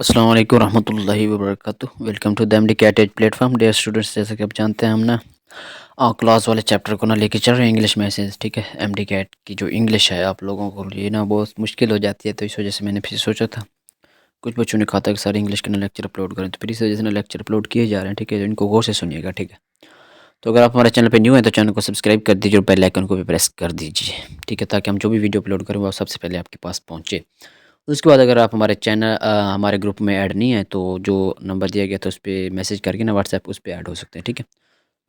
अस्सलाम वालेकुम रहमतुल्लाहि व बरकातुहू। Welcome to the MD CAT edge platform. Dear students, जैसे कि आप जानते हैं हम ना क्लास वाले चैप्टर को ना लेके चल रहे हैं इंग्लिश में से। ठीक है, एमडी कैट की जो इंग्लिश है आप लोगों को लिए ना बहुत मुश्किल हो जाती है, तो इस वजह से मैंने फिर सोचा था कुछ बच्चों ने कहा था कि सर इंग्लिश के ना लेक्चर अपलोड करें, तो फिर इस वजह से ना लेक्चर अपलोड किए जा रहे हैं। ठीक है, तो इनको गौर से सुनिएगा। ठीक है, तो अगर आप हमारे चैनल पर न्यू हैं तो चैनल को सब्सक्राइब कर दीजिए और बेल आइकन को भी प्रेस कर दीजिए। ठीक है, ताकि हम जो भी वीडियो अपलोड करें वो सबसे पहले आपके पास पहुँचे। उसके बाद अगर आप हमारे चैनल हमारे ग्रुप में ऐड नहीं है तो जो नंबर दिया गया था उस पर मैसेज करके ना व्हाट्सएप उस पर ऐड हो सकते हैं। ठीक है,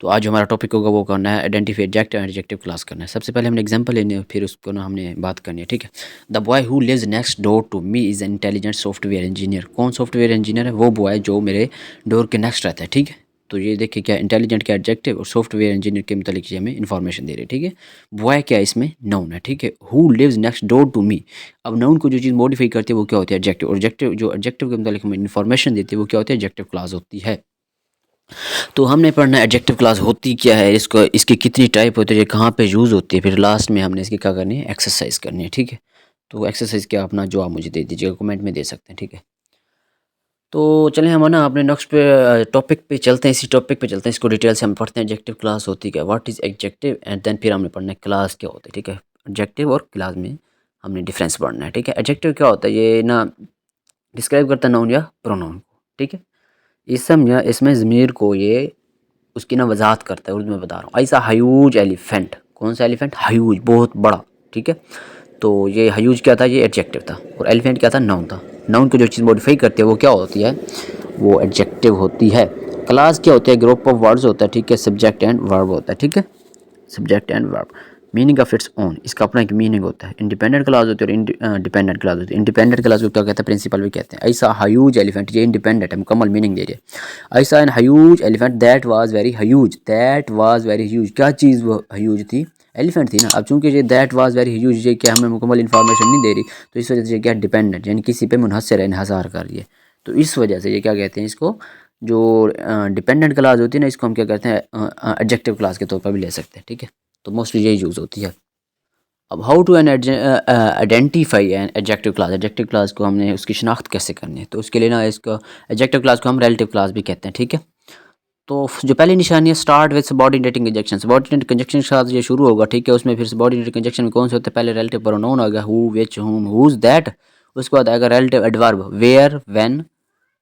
तो आज जो हमारा टॉपिक होगा वो करना है identify adjective and adjective class करना है। सबसे पहले हमने एग्जांपल लेने हैं, फिर उसको ना हमने बात करनी है। ठीक है, the boy who lives next door to me is an intelligent software engineer. कौन सॉफ्टवेयर इंजीनियर है? वो बॉय जो मेरे डोर के नेक्स्ट रहता है। ठीक है, तो ये देखिए क्या इंटेलिजेंट क्या एडजेक्टिव और सॉफ्टवेयर इंजीनियर के मतलब ये हमें इन्फॉर्मेशन दे रही है। ठीक है, बॉय क्या है इसमें? नाउन है। ठीक है, who lives next door to me. अब नाउन को जो चीज़ मॉडिफाई करती है वो क्या होती है? एडजेक्टिव। और एडजेक्टिव जो एडजेक्टिव के मतलब हमें इन्फॉर्मेशन देती है वो क्या होती है? एडजेक्टिव क्लास होती है। तो हमने पढ़ना है एडजेक्टिव क्लास होती क्या है, इसको इसकी कितनी टाइप होती है, कहाँ पे यूज़ होती है, फिर लास्ट में हमने इसकी क्या करनी है? एक्सरसाइज करनी है। ठीक है, तो एक्सरसाइज क्या अपना जवाब मुझे दे दीजिएगा, कमेंट में दे सकते हैं। ठीक है, तो चलें हम ना अपने नेक्स्ट पे टॉपिक पे चलते हैं, इसी टॉपिक पे चलते हैं, इसको डिटेल से हम पढ़ते हैं। एडजेक्टिव क्लास होती क्या, what is adjective, and then फिर हमने पढ़ना है क्लास क्या होता है। ठीक है, एडजेक्टिव और क्लास में हमने डिफरेंस पढ़ना है। ठीक है, एडजेक्टिव क्या होता है? ये ना डिस्क्राइब करता है नाउन या प्रोनाउन को। ठीक है, इसम या इसमें ज़मीर को ये उसकी ना वजाहत करता है। उर्दू में बता रहा हूँ। ऐसा हयूज एलिफेंट, कौन सा एलिफेंट? हयूज, बहुत बड़ा। ठीक है, तो ये हयूज क्या था? ये एडजेक्टिव था। और एलिफेंट क्या था? नाउन था। नाउन को जो चीज़ मॉडिफाई करती है वो क्या होती है? वो एडजेक्टिव होती है। क्लास क्या होती है? ग्रुप ऑफ वर्ड्स होता है। ठीक है, सब्जेक्ट एंड वर्ब होता है। ठीक है, subject and verb, meaning of its own, इसका अपना एक मीनिंग होता है। इंडिपेंडेंट क्लास होती है और डिपेंडेंट क्लास होती है। इंडिपेंडेंट क्लास को क्या कहते हैं? प्रिंसिपल भी कहते हैं। ऐसा हयूज एलिफेंट, ये इंडिपेंडेंट है, मुकम्मल मीनिंग दे रही है। ऐसा an huge elephant that was very huge, that was very huge, क्या चीज़ वो हयूज थी? एलिफेंट थी ना। अब चूंकि ये दैट वाज वेरी हयूज ये क्या हमें मुकम्मल इन्फॉर्मेशन नहीं दे रही, तो इस वजह से ये क्या डिपेंडेंट यानी किसी पे मुनहसर है, इन्हसार कर रही है। तो इस वजह से ये क्या कहते हैं? इसको जो डिपेंडेंट क्लास होती है ना, इसको हम क्या कहते हैं? एडजेक्टिव क्लास के तौर पर भी ले सकते हैं। ठीक है, तो मोस्टली यही यूज़ होती है। अब how to an identify an adjective class, adjective class को हमने उसकी शनाख्त कैसे करनी है? तो उसके लिए ना इसको एडजेक्टिव क्लास को हम रिलेटिव क्लास भी कहते हैं। ठीक है, तो जो पहली निशानी है start with subordinating conjunction, subordinate conjunction के साथ ये शुरू होगा। ठीक है, उसमें फिर सबऑर्डिनेट कंजक्शन में कौन से होते हैं? पहले रिलेटिव प्रोनाउन आएगा, who, which, whom, whose, that. उसके बाद आएगा relative adverb, where, when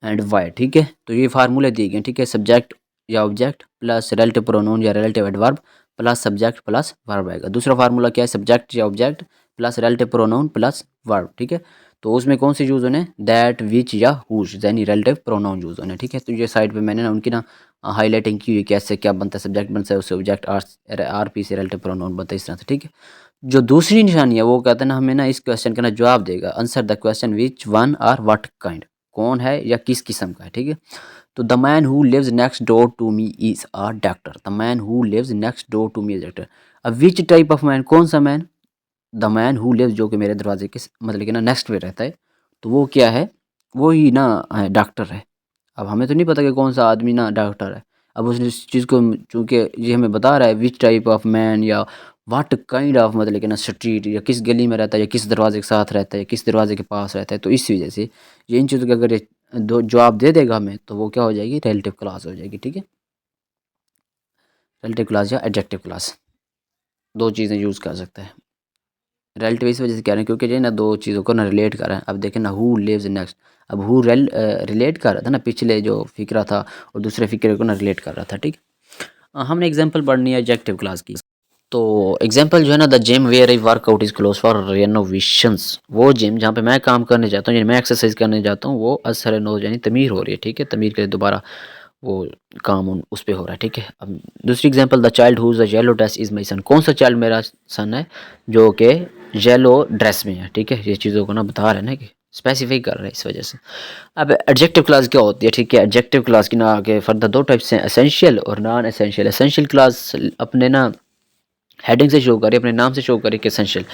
and why. ठीक है, तो ये फार्मूले दिए गए। ठीक है, सब्जेक्ट या ऑब्जेक्ट प्लस रिलेटिव प्रोनाउन या relative adverb plus subject plus verb आएगा। दूसरा फार्मूला क्या है? सब्जेक्ट या object plus relative pronoun plus verb. ठीक है, तो उसमें कौन से यूज़ होने? दैट, विच या हुज, यानी रिलेटिव प्रोनाउन यूज़ होने। ठीक है, तो ये साइड पे मैंने ना उनकी ना हाईलाइटिंग की हुई, कैसे क्या बनता है? सब्जेक्ट बनता है उससे ऑब्जेक्ट, आर पी से रिलेटिव प्रोनाउन बनता है, इस तरह से। ठीक है, जो दूसरी निशानी है वो कहते हैं ना हमें ना इस क्वेश्चन का ना जवाब देगा, answer the question which one or what kind, कौन है या किस किस्म का है। ठीक है, तो the man who lives next door to me is a doctor, the man who lives next door to me is doctor. अब विच टाइप ऑफ मैन, कौन सा मैन? द मैन हु लिव्स, जो कि मेरे दरवाजे के मतलब कि ना नेक्स्ट पे रहता है, तो वो क्या है? वो ही ना डॉक्टर है। अब हमें तो नहीं पता कि कौन सा आदमी ना डॉक्टर है। अब उस चीज़ को चूँकि ये हमें बता रहा है विच टाइप ऑफ मैन या व्हाट काइंड ऑफ, मतलब कि ना स्ट्रीट, या किस गली में रहता है, या किस दरवाजे के साथ रहता है, या किस दरवाजे के पास रहता है, तो इस वजह से ये इन चीज़ों के अगर ये दो जवाब दे देगा हमें, तो वो क्या हो जाएगी? रिलेटिव क्लास हो जाएगी। ठीक है, रिलेटिव क्लास या एडजेक्टिव क्लास, दो चीज़ें यूज़ कर सकते हैं। रिलेटिव इस वजह से कह रहे हैं क्योंकि ये ना दो चीज़ों को ना रिलेट कर रहा है। अब देखें ना, हु लिव्स नेक्स्ट, अब हु रिलेट कर रहा था ना, पिछले जो फिक्रा था और दूसरे फिक्रे को ना रिलेट कर रहा था। ठीक, हमने एग्जांपल पढ़नी है एडजेक्टिव क्लास की। तो एग्जांपल जो है ना, the gym where I work out is close for renovations, वो जिम जहाँ पे मैं काम करने जाता हूँ, यानी मैं एक्सरसाइज करने जाता हूँ, वो असर नो यानी तमीर हो रही है। ठीक है, तमीर के लिए दोबारा वो काम उस पे हो रहा है। ठीक है, अब दूसरी example, the child whose a yellow dress is my son, कौन सा चाइल्ड मेरा सन है जो कि येलो ड्रेस में है। ठीक है, ये चीज़ों को ना बता रहे हैं ना कि स्पेसिफाई कर रहे हैं, इस वजह से। अब एडजेक्टिव क्लास क्या होती है? ठीक है, एडजेक्टिव क्लास की ना आगे फर्दर दो टाइप्स हैं, एसेंशियल और नॉन एसेंशियल। एसेंशियल क्लास अपने ना हेडिंग से शो करें, अपने नाम से शो करें कि एसेंशियल,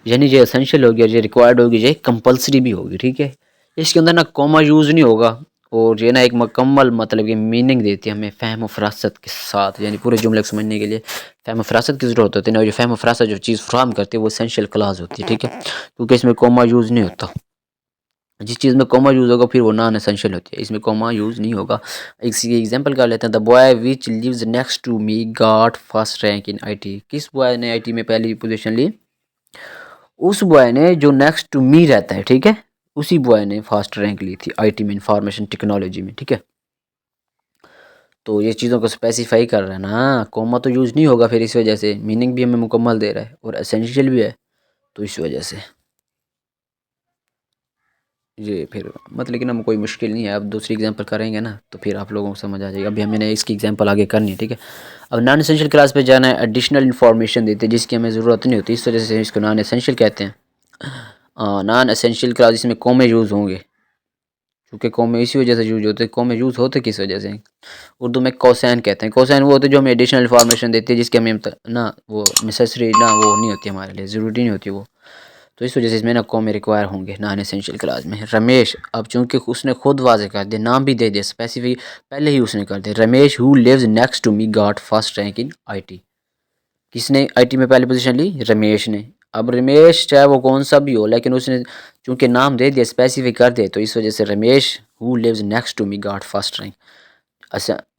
यानी ये एसेंशियल होगी और ये रिक्वायर्ड होगी, ये कंपलसरी भी होगी। ठीक है, इसके अंदर ना कॉमा यूज़ नहीं होगा, और ये ना एक मुकम्मल मतलब कि मीनिंग देती है हमें फ़हम और फरासत के साथ, यानी पूरे जुमले को समझने के लिए फ़हम और फरासत की ज़रूरत होती है ना, और ये फ़हम और फरासत जो चीज़ फराहम करती है वो एसेंशियल क्लास होती है। ठीक है, क्योंकि इसमें कॉमा यूज़ नहीं होता। जिस चीज़ में कॉमा यूज़ होगा फिर वो नॉन एसेंशियल होती है, इसमें कॉमा यूज़ नहीं होगा। इसकी एग्जांपल कर लेते हैं। The boy which lives next to me got first rank in IT. किस बॉय ने आईटी में पहली पोजीशन ली? उस बॉय ने जो नेक्स्ट टू मी रहता है, ठीक है, उसी बॉय ने फर्स्ट रैंक ली थी आईटी में, इंफॉर्मेशन टेक्नोलॉजी में, ठीक है। तो ये चीज़ों को स्पेसिफाई कर रहा है ना, कॉमा तो यूज़ नहीं होगा, फिर इस वजह से मीनिंग भी हमें मुकम्मल दे रहा है और एसेंशियल भी है, तो इस वजह से ये फिर मतलब कि ना कोई मुश्किल नहीं है। अब दूसरी एग्जांपल करेंगे ना तो फिर आप लोगों को समझ आ जाएगा। अभी मैंने इसकी एग्जांपल आगे करनी है, ठीक है। अब नॉन एसेंशियल क्लास पे जाना है, एडिशनल इन्फॉर्मेशन देते हैं जिसकी हमें ज़रूरत नहीं होती, इस वजह से इसको नॉन एसेंशियल कहते हैं। नॉन एसेंशियल क्लास इसमें कॉमे यूज़ होंगे, क्योंकि कॉमे इसी वजह से यूज होते हैं। कॉमे यूज़ होते किस वजह से? उर्दू में कोसैन कहते हैं। कोसैन वो होते हैं जो हमें एडिशनल इन्फॉर्मेशन देती है जिसकी हमें ना वो नेसेसरी ना वो नहीं होती, हमारे लिए ज़रूरी नहीं होती वो, तो इस वजह से इसमें ना कॉमे रिक्वायर होंगे नॉन एसेंशियल क्लास में। रमेश, अब चूंकि उसने खुद वाजे कर दिया, नाम भी दे दिया स्पेसिफिक, पहले ही उसने कर दिया। Ramesh who lives next to me got first rank in IT. किसने आईटी में पहली पोजीशन ली? रमेश ने। अब रमेश चाहे वो कौन सा भी हो, लेकिन उसने चूंकि नाम दे दिया, स्पेसिफिक कर दिया, तो इस वजह से Ramesh who lives next to me got first rank.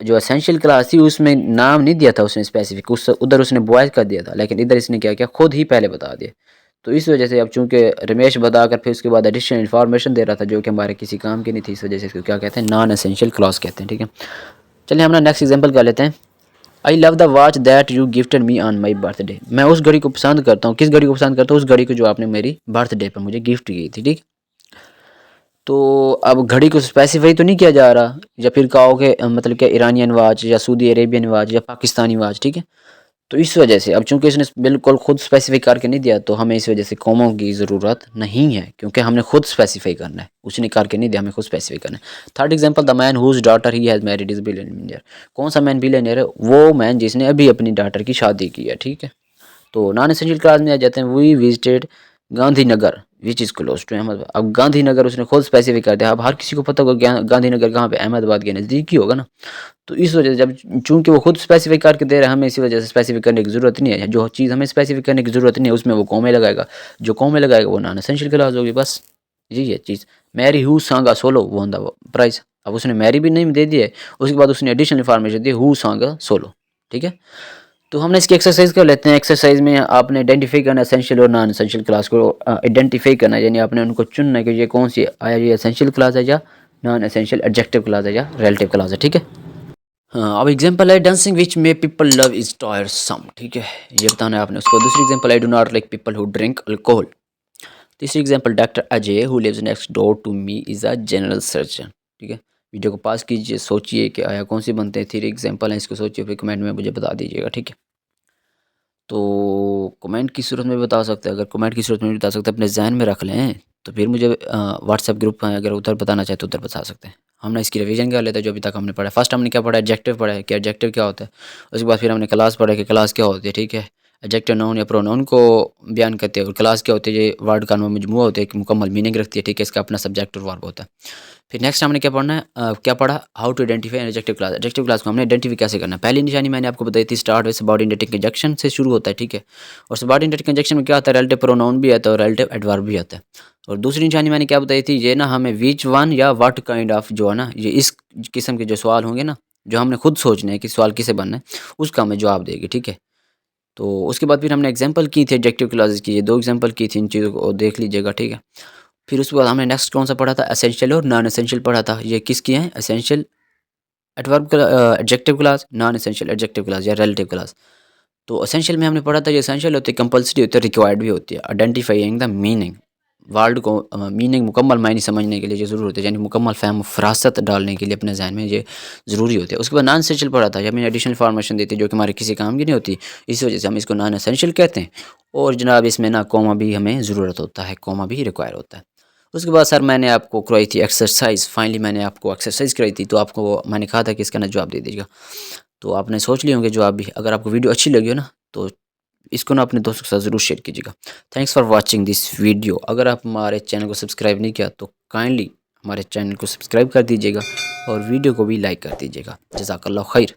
जो एसेंशियल क्लास थी उसमें नाम नहीं दिया था उसने स्पेसिफिक, उस उधर उसने बॉयज़ कर दिया था, लेकिन इधर इसने क्या किया, खुद ही पहले बता दिया। तो इस वजह से अब चूंकि रमेश बताकर फिर उसके बाद एडिशनल इन्फॉर्मेशन दे रहा था जो कि हमारे किसी काम की नहीं थी, इस वजह से इसको क्या कहते हैं, नॉन एसेंशियल क्लॉज कहते हैं, ठीक है। चलिए हम ना नेक्स्ट एग्जांपल कर लेते हैं। I love the watch that you gifted me on my birthday. मैं उस घड़ी को पसंद करता हूँ, किस घड़ी को पसंद करता हूँ? उस घड़ी को जो आपने मेरी बर्थडे पर मुझे गिफ्ट की थी, ठीक। तो अब घड़ी को स्पेसिफाई तो नहीं किया जा रहा, या फिर कहोगे मतलब क्या ईरानियन वाच या सऊदी अरेबियन वाच या पाकिस्तानी वाच, ठीक है। तो इस वजह से अब चूंकि इसने बिल्कुल खुद स्पेसिफाई करके नहीं दिया, तो हमें इस वजह से कॉमों की ज़रूरत नहीं है, क्योंकि हमने खुद स्पेसिफाई करना है, उसने करके नहीं दिया, हमें खुद स्पेसिफाई करना है। Third example, the man whose daughter he has married is billionaire. कौन सा मैन बिलियनियर है? वो मैन जिसने अभी अपनी डॉटर की शादी की है, ठीक है। तो नॉन एसेंशियल क्लास में आ जाते हैं। We visited Gandhinagar which is close to Ahmedabad. अब गांधीनगर उसने खुद स्पेसिफिक कर दिया। अब हर किसी को पता होगा गांधीनगर कहाँ पे, अहमदाबाद के नज़दीक ही होगा ना। तो इस वजह से जब चूंकि वो खुद स्पेसिफिक करके दे रहा है, हमें इसी वजह से स्पेसिफिक करने की ज़रूरत नहीं है। जो चीज़ हमें स्पेसिफिक करने की ज़रूरत नहीं है उसमें वो कॉमे लगाएगा, जो कॉमे लगाएगा वो नॉन एसेंशियल क्लास होगी, बस यही है चीज़। Mary who sang a solo won the prize. अब उसने मैरी भी नहीं दे दी है, उसके बाद उसने additional information the who sang a solo, ठीक है। तो हमने इसकी एक्सरसाइज कर लेते हैं। एक्सरसाइज में आपने आइडेंटिफाई करना एसेंशियल और नॉन एसेंशियल क्लास को आइडेंटिफाई करना है, यानी आपने उनको चुनना है कि ये कौन सी आया, ये एसेंशियल क्लास है या नॉन एसेंशियल एडजेक्टिव क्लास है या रिलेटिव क्लास है, ठीक है। हाँ, अब एग्जांपल है dancing which may people love is tiresome, ठीक है, ये बताना है आपने उसको। दूसरी example, I do not like people who drink alcohol. तीसरी example, doctor Ajay who lives next door to me is a general surgeon, ठीक है। वीडियो को पास कीजिए, सोचिए कि आया कौन सी बनते हैं। थ्री एग्जांपल है, इसको सोचिए फिर कमेंट में मुझे बता दीजिएगा, ठीक है। तो कमेंट की सूरत में बता सकते हैं, अगर कमेंट की सूरत में बता सकते हैं, अपने जहन में रख लें, तो फिर मुझे व्हाट्सएप ग्रुप में अगर उधर बताना चाहे तो उधर बता सकते हैं। हमने इसकी रिवीजन कर लेते हैं जो अभी तक हमने पढ़ा है। फर्स्ट हमने क्या पढ़ा? एडजेक्टिव पढ़ा है कि एडजेक्टिव क्या होता है। उसके बाद फिर हमने क्लास पढ़ा कि क्लास क्या होती है, ठीक है। एडजेक्टिव नाउन या प्रोनाउन को बयान करते हैं, और क्लास क्या होती है, ये वर्ड का मजमूआ होता है, एक मुकम्मल मीनिंग रखती है, ठीक है। इसका अपना सब्जेक्ट और वर्ब होता है। फिर नेक्स्ट हमने क्या पढ़ना है, क्या पढ़ा? How to identify adjective class. Adjective class को हमने आइडेंटिफाई कैसे करना है। पहली निशानी मैंने आपको बताई थी, स्टार्ट विद सबऑर्डिनेट कंजंक्शन से शुरू होता है, ठीक है। और सबऑर्डिनेट कंजंक्शन में क्या आता है? रिलेटिव प्रोनाउन भी आता है और रिलेटिव एडवर्ब भी आता है। और दूसरी निशानी मैंने क्या बताई थी, ये ना हमें विच वन या व्हाट काइंड ऑफ जो है ना, ये इस किस्म के जो सवाल होंगे ना, जो हमने खुद सोचने हैं कि सवाल किसे बनना है, उसका हमें जवाब देगी, ठीक है। तो उसके बाद फिर हमने एग्जाम्पल की थी एडजेक्टिव क्लासेस की, ये दो एग्जाम्पल की थी, इन चीज़ों को देख लीजिएगा, ठीक है। फिर उसके बाद हमने नेक्स्ट कौन सा पढ़ा था? एसेंशियल और नॉन एसेंशियल पढ़ा था। ये किसकी हैं? Essential adverb adjective class, non essential adjective class या रिलेटिव क्लास। तो एसेंशियल में हमने पढ़ा था, ये एसेंशियल होती है, कंपल्सरी होती है, रिक्वायर्ड भी होती है। आइडेंटिफाइंग द मीनिंग, वर्ड को मीनिंग मुकम्मल मायने समझने के लिए ये ज़रूरी होती है, यानी मुकम्मल फहम फरासत डालने के लिए अपने जहन में ये ज़रूरी होती है। उसके बाद नॉन एसेंशियल पढ़ा था, हमें एडिशनल इन्फॉर्मेशन देती है जो कि हमारे किसी काम की नहीं होती, इस वजह से हम इसको नॉन एसेंशियल कहते हैं। और जनाब इसमें ना कॉमा भी हमें ज़रूरत होता है, कॉमा भी रिक्वायर होता है। उसके बाद सर मैंने आपको करवाई थी एक्सरसाइज, फाइनली मैंने आपको एक्सरसाइज कराई थी, तो आपको मैंने कहा था कि इसका ना जवाब दे दीजिएगा। तो आपने सोच लिए होंगे जवाब भी। अगर आपको वीडियो अच्छी लगी हो ना, तो इसको ना अपने दोस्तों के साथ ज़रूर शेयर कीजिएगा। Thanks for watching this video. अगर आप हमारे चैनल को सब्सक्राइब नहीं किया तो काइंडली हमारे चैनल को सब्सक्राइब कर दीजिएगा और वीडियो को भी लाइक कर दीजिएगा। जज़ाकल्लाह खैर।